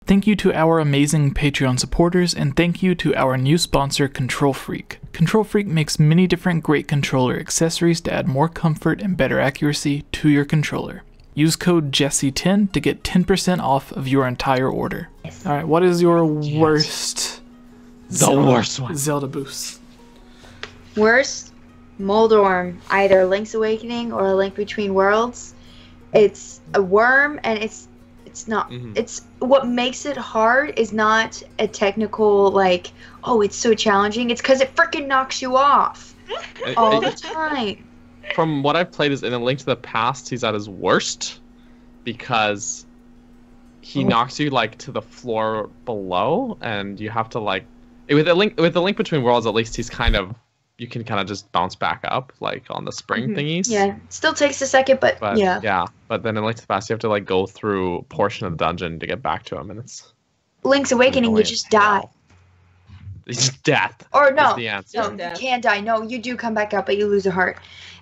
Thank you to our amazing Patreon supporters, and thank you to our new sponsor, Control Freak. Control Freak makes many different great controller accessories to add more comfort and better accuracy to your controller. Use code Jesse10 to get 10% off of your entire order. Alright, what is your worst Zelda boost? Worst? Moldorm. Either Link's Awakening or A Link Between Worlds. It's a worm, and it's not. It's what makes it hard is not a technical like, oh, it's so challenging. It's because it freaking knocks you off all the time. From what I've played, is in A Link to the Past, he's at his worst because he knocks you like to the floor below, and you have to like with the link between worlds. At least he's kind of you can kind of just bounce back up like on the spring thingies. Yeah, it still takes a second, but yeah. Yeah, but then in Link to the Past, you have to like go through a portion of the dungeon to get back to him, and it's Link's Awakening. You just die. It's death. Or no, the answer. no, you can't die. No, you do come back up, but you lose a heart.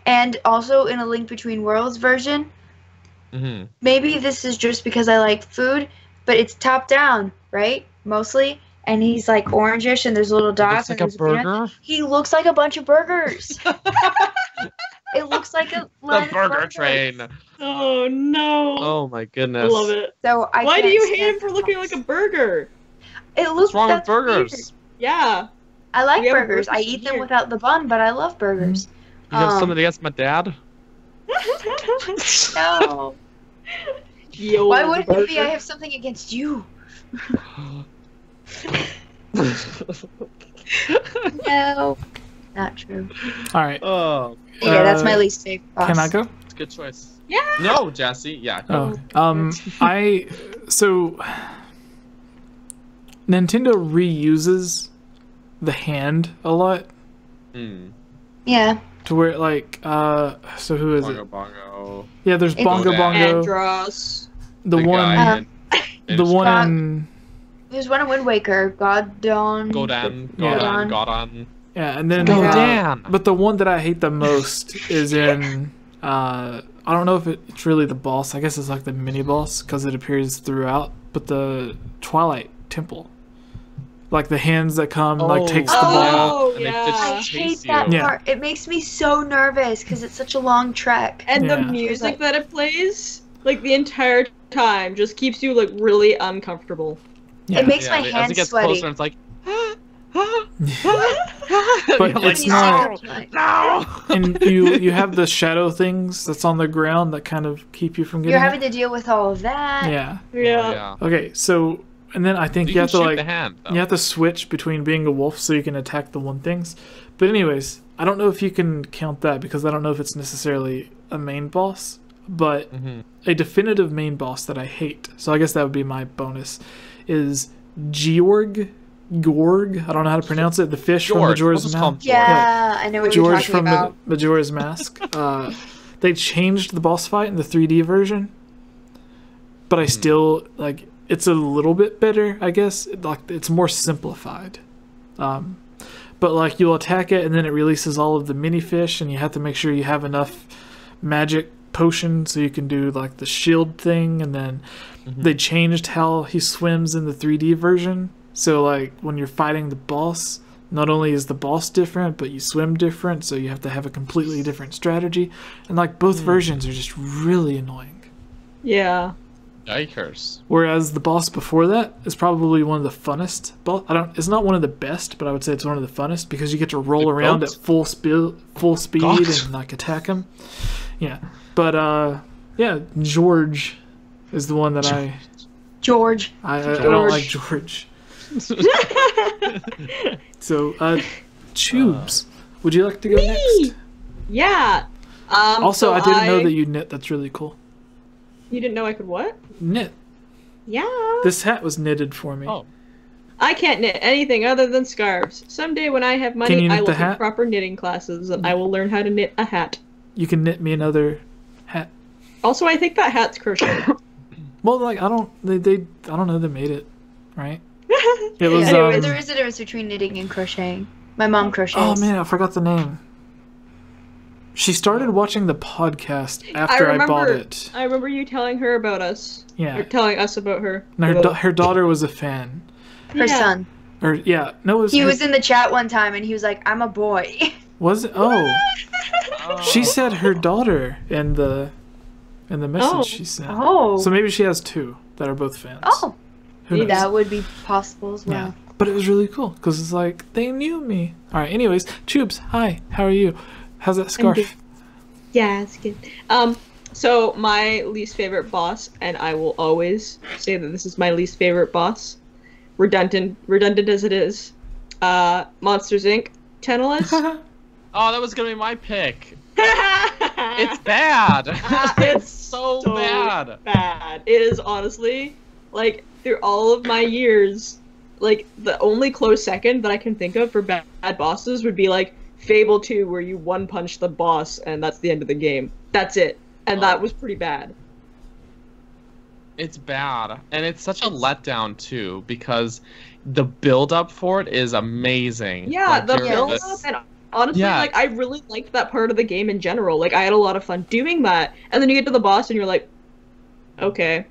And also in A Link Between Worlds version, maybe this is just because I like food, but it's top down, right? Mostly. And he's like orangish, and there's little dots. Looks like a burger. He looks like a bunch of burgers. It looks like a line the burger of burgers. train. Oh no! Oh my I goodness. love it. So Why do you hate him for looking like a burger? It looks. What's wrong with that's weird. burgers? Yeah. I like We have burgers. I burgers eat them here. without the bun, but I love burgers. You have something against my dad? No. Yo, Why would it be? burger. I have something against you. No, not true. Alright, Oh, Yeah, that's my least favorite boss. can I go? it's a good choice. Yeah. No, Jesse. Yeah. Go. So Nintendo reuses the hand a lot Yeah. to where like so who is Bongo it? Bongo. Yeah, there's It's- Bongo Bongo. Andros. The guy one in- the one Scott. in There's one in Wind Waker. Godon. Godon. Godon. yeah, and then Godon. but the one that I hate the most is in I don't know if it's really the boss. I guess it's like the mini boss because it appears throughout. But the Twilight Temple, like the hands that come, like takes the ball. Oh, And they yeah. just I chase hate you. that Yeah. part. It makes me so nervous because it's such a long trek. And the Yeah. music that it plays, like the entire time, just keeps you like really uncomfortable. It makes my As it hands gets sweaty. closer, it's like. But You're like, it's not. No. And you have the shadow things that's on the ground that kind of keep you from getting. You're having to deal with all of that. Yeah. Yeah. Okay. So and then I think you You can have to shoot like the hand, though. you have to switch between being a wolf so you can attack the one things. But anyways, I don't know if you can count that because I don't know if it's necessarily a main boss, but a definitive main boss that I hate. So I guess that would be my bonus. Is Gorg? I don't know how to pronounce it. The fish from We'll Majora's just call him Mask. Yeah, I know what you're George talking from about. Majora's Mask. They changed the boss fight in the 3D version, but I still like it's a little bit better. I guess like it's more simplified. But like you'll attack it and then it releases all of the mini fish, and you have to make sure you have enough magic potion so you can do like the shield thing. And then they changed how he swims in the 3D version. So like when you're fighting the boss, not only is the boss different, but you swim different, so you have to have a completely different strategy. And like both versions are just really annoying. Yeah. Yikers. Whereas the boss before that is probably one of the funnest. It's not one of the best, but I would say it's one of the funnest because you get to roll The around goat? at full speed God. and like attack him. Yeah, but yeah, George is the one that I don't like George. So, Tubes, would you like to go next? Yeah. Also, so I didn't know that you knit. That's really cool. You didn't know I could what? Knit. Yeah. This hat was knitted for me. Oh. I can't knit anything other than scarves. Someday when I have Can money, you knit I will the take hat? proper knitting classes and I will learn how to knit a hat. You can knit me another hat. Also, I think that hat's crocheted. Well, like I don't know. They made it, right? It was. Anyway, there is a difference between knitting and crocheting. My mom crochets. Oh man, I forgot the name. She started watching the podcast after I bought it. I remember you telling her about us. Yeah. Or telling us about her. And her daughter was a fan. Her son. Or yeah, no, it was. He was in the chat one time and he was like, "I'm a boy." Was it? Oh. She said her daughter in the message she sent. Oh. So maybe she has two that are both fans. Oh. Who knows? That would be possible as well. Yeah. But it was really cool because it's like they knew me. All right. Anyways, Tubes, hi. How are you? How's that scarf? Yeah, it's good. So my least favorite boss, and I will always say that this is my least favorite boss, redundant as it is, Monsters Inc. Tentalis. Oh, that was gonna be my pick. It's bad. It's so bad. Bad. It is honestly, like, through all of my years, like, the only close second that I can think of for bad bosses would be, like, Fable 2, where you one-punch the boss, and that's the end of the game. That's it. And that was pretty bad. It's bad. And it's such a letdown, too, because the build-up for it is amazing. Yeah, like, the build-up, and honestly, like, I really liked that part of the game in general. Like, I had a lot of fun doing that. And then you get to the boss, and you're like, okay.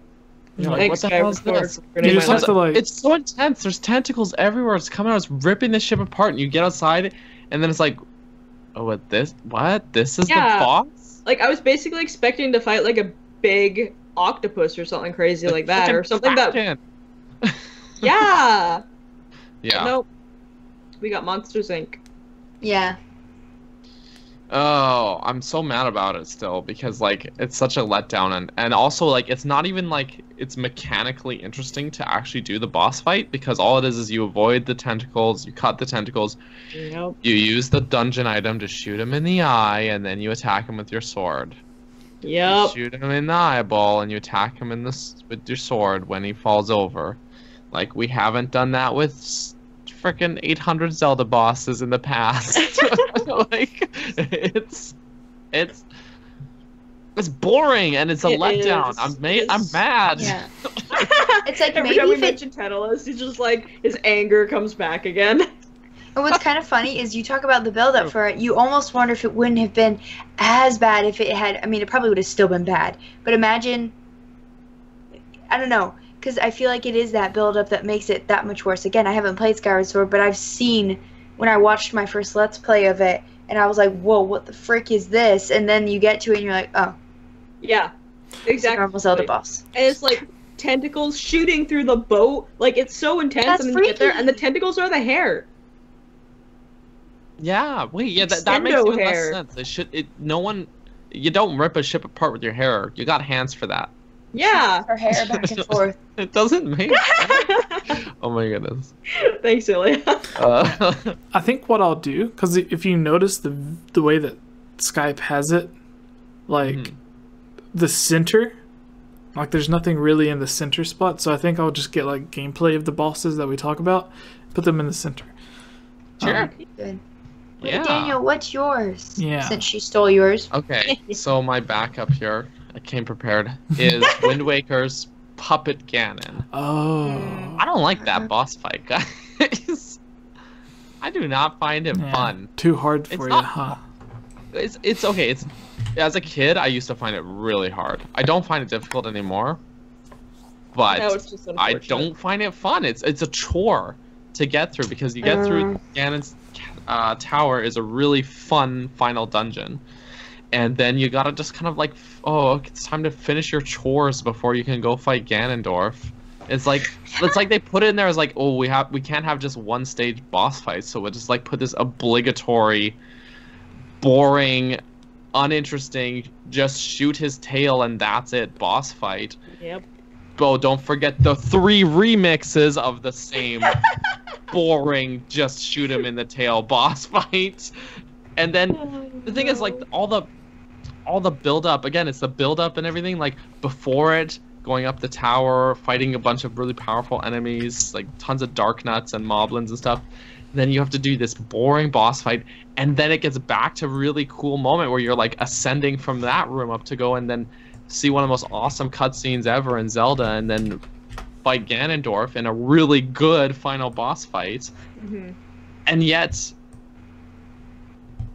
You're like, what the hell is this? You just have to, like... It's so intense. There's tentacles everywhere. It's coming out. It's ripping the ship apart. And you get outside, and then it's like, oh, what? This is the boss? Like, I was basically expecting to fight, like, a big octopus or something crazy like that. Or something that... Yeah! Yeah. Nope. We got Monsters, Inc. Yeah. Oh, I'm so mad about it still because like it's such a letdown and also like it's not even like it's mechanically interesting to actually do the boss fight because all it is you avoid the tentacles, you cut the tentacles, you use the dungeon item to shoot him in the eye and then you attack him with your sword. You shoot him in the eyeball and you attack him in with your sword when he falls over. Like we haven't done that with freaking 800 Zelda bosses in the past. Like it's boring and it's a letdown. I'm mad. Yeah. It's like every maybe time we if mention Tentalis, he's just like his anger comes back again. And what's kind of funny is you talk about the build-up for it. You almost wonder if it wouldn't have been as bad if it had. I mean, it probably would have still been bad. But imagine, I don't know. Because I feel like it is that build-up that makes it that much worse. Again, I haven't played Skyward Sword, but I've seen when I watched my first Let's Play of it, and I was like, whoa, what the frick is this? And then you get to it, and you're like, oh. Yeah, exactly. It's a normal Zelda boss. And it's like tentacles shooting through the boat. Like, it's so intense, That's and then you get there, and the tentacles are the hair. Yeah, wait, yeah, that makes even less sense. You don't rip a ship apart with your hair. You got hands for that. Yeah. Her hair back and forth. It doesn't make sense. Oh my goodness. Thanks, Ilya. I think what I'll do, because if you notice the way that Skype has it, like the center, like there's nothing really in the center spot. So I think I'll just get like gameplay of the bosses that we talk about, put them in the center. Sure. Good. Yeah. Daniel, what's yours? Yeah. Since she stole yours. Okay, so my backup here, I came prepared, is Wind Waker's Puppet Ganon. Oh. I don't like that boss fight, guys. I do not find it fun. Too hard for you, huh? It's okay. As a kid, I used to find it really hard. I don't find it difficult anymore, but I don't find it fun. It's a chore to get through because you get through Ganon's tower is a really fun final dungeon. And then you gotta just kind of like, oh, it's time to finish your chores before you can go fight Ganondorf. It's like they put it in there as like, oh, we can't have just one stage boss fight, so we'll just like put this obligatory, boring, uninteresting, just shoot his tail and that's it boss fight. Yep. Oh, don't forget the 3 remixes of the same boring, just shoot him in the tail boss fight. And then the thing is like all the build up, again, it's the build up and everything, like before it, going up the tower, fighting a bunch of really powerful enemies, like tons of dark nuts and moblins and stuff. Then you have to do this boring boss fight, and then it gets back to a really cool moment where you're like ascending from that room up to go and then see one of the most awesome cutscenes ever in Zelda, and then fight Ganondorf in a really good final boss fight. And yet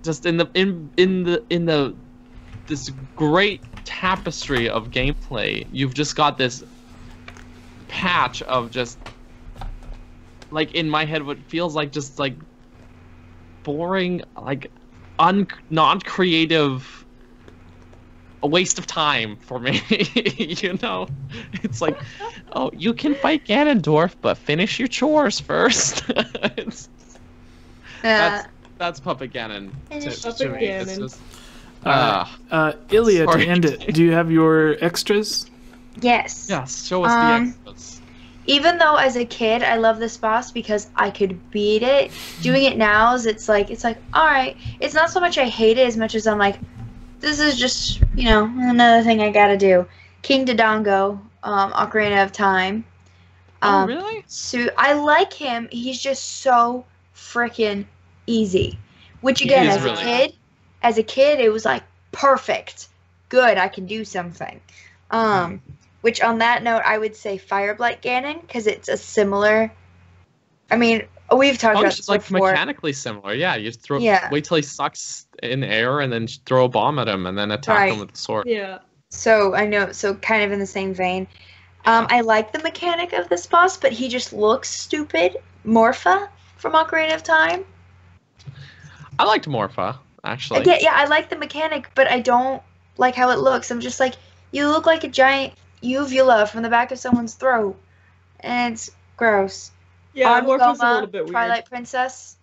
just in this great tapestry of gameplay, you've just got this patch of just like in my head what feels like just like boring, like non-creative, a waste of time for me. You know, it's like, oh, you can fight Ganondorf, but finish your chores first. That's Puppet Ganon to me. It's just, Ilya, to sorry. end it, do you have your extras? Yes. yes, show us the extras. Even though as a kid I love this boss because I could beat it, doing it now is it's like all right. It's not so much I hate it as much as I'm like, this is just, you know, another thing I gotta do. King Dodongo, Ocarina of Time. Oh, really? So I like him. He's just so freaking easy. Which again, as a kid, it was like perfect, good. I can do something. Which on that note, I would say Fireblight Ganon because it's a similar. I mean, we've talked about this like before. mechanically similar. Yeah, you just throw. Yeah. Wait till he sucks in the air and then throw a bomb at him and then attack him with the sword. Yeah. So I know. So kind of in the same vein. I like the mechanic of this boss, but he just looks stupid. Morpha from Ocarina of Time. I liked Morpha actually. Yeah, I like the mechanic, but I don't like how it looks. I'm just like, you look like a giant uvula from the back of someone's throat, and it's gross. Yeah, Morphe's a little bit weird. Twilight Princess.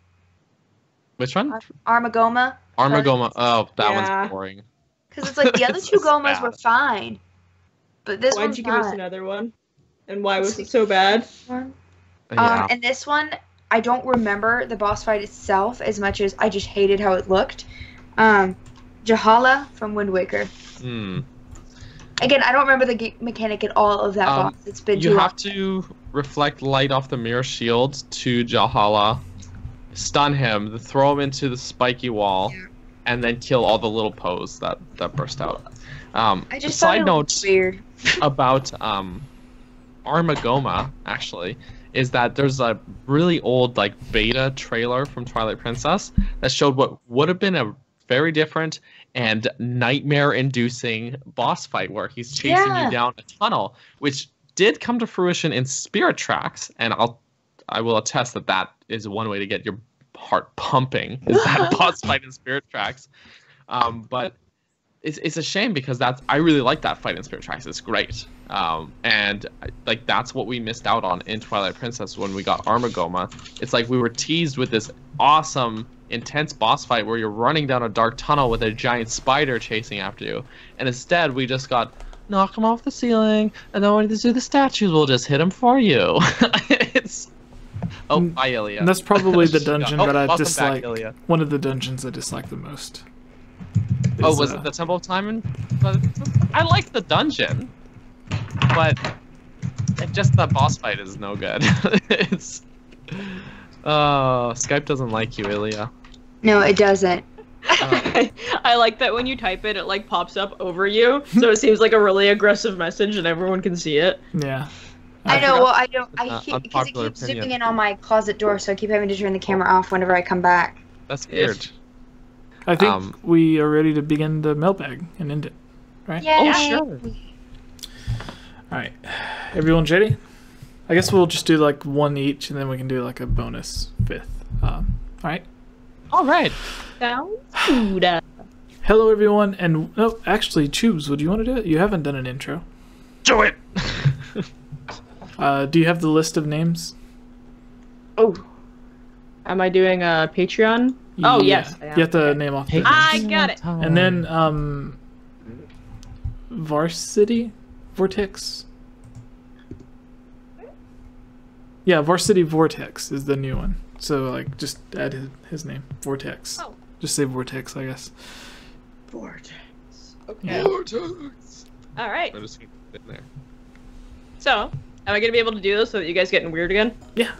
Which one? Armagoma. Armagoma. Oh, that Yeah. one's boring. Because it's like the other two It's Gomas bad. were fine, but this Why'd one's you give us not. another one? And why was it so bad? Yeah. And this one, I don't remember the boss fight itself as much as I just hated how it looked. Jahala from Wind Waker. Again, I don't remember the mechanic at all of that boss. It's been too You long. have to reflect light off the mirror shield to Jahala, stun him, throw him into the spiky wall, and then kill all the little Poes that burst out. I just thought side it note looked weird. about Armagoma actually is that there's a really old like beta trailer from Twilight Princess that showed what would have been a very different and nightmare-inducing boss fight where he's chasing you down a tunnel, which did come to fruition in Spirit Tracks, and I will attest that that is one way to get your heart pumping, is that boss fight in Spirit Tracks. But it's a shame because I really like that fight in Spirit Tracks. It's great. And like that's what we missed out on in Twilight Princess when we got Armagoma. It's like we were teased with this awesome, intense boss fight where you're running down a dark tunnel with a giant spider chasing after you, and instead we just got knock him off the ceiling, and then when we do the statues, we'll just hit him for you. It's bye, Ilya. And that's probably the dungeon that I welcome dislike. back, Ilya. One of the dungeons I dislike the most. Was it the Temple of Time? I like the dungeon, but just the boss fight is no good. It's Skype doesn't like you, Ilya. No, it doesn't. I like that when you type it, it like pops up over you, so it seems like a really aggressive message, and everyone can see it. Yeah. I know. Well, I don't. I because it unpopular keeps opinion. zooming in on my closet door, so I keep having to turn the camera off whenever I come back. That's weird. I think we are ready to begin the mailbag and end it, right? Yeah. Oh, sure. All right. Everyone's ready? I guess we'll just do like one each, and then we can do like a bonus fifth. All right. All right. Sounds good. Hello, everyone, and no, actually, Choobs, would you want to do it? You haven't done an intro. Do it. Do you have the list of names? Oh. Am I doing a Patreon? Oh, Yeah. yes. I am. You have to name off the names. I got it. And then, Varsity Vortex. Yeah, Varsity Vortex is the new one. So, like, just add his name. Vortex. Oh. Just say Vortex, I guess. Vortex. Okay. Yeah. Vortex. All right. I'm just gonna put it in there. So, am I gonna be able to do this so that you guys getting weird again? Yeah.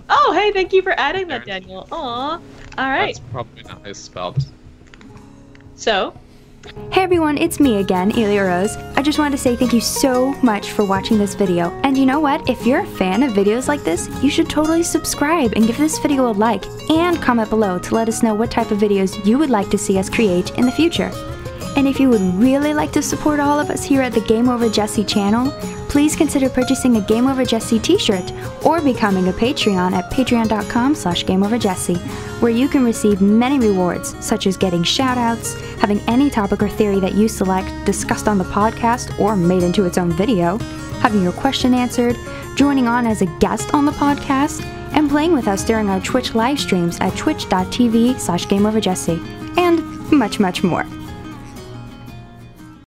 Oh, hey, thank you for adding that, Daniel. Aw. All right. That's probably not how it's spelled. So, Hey everyone, it's me again, Elia Rose. I just wanted to say thank you so much for watching this video. And you know what? If you're a fan of videos like this, you should totally subscribe and give this video a like and comment below to let us know what type of videos you would like to see us create in the future. And if you would really like to support all of us here at the GameOverJesse channel, please consider purchasing a GameOverJesse t-shirt or becoming a Patreon at patreon.com/GameOverJesse, where you can receive many rewards, such as getting shoutouts, having any topic or theory that you select discussed on the podcast or made into its own video, having your question answered, joining on as a guest on the podcast, and playing with us during our Twitch live streams at twitch.tv/GameOverJesse, and much, much more.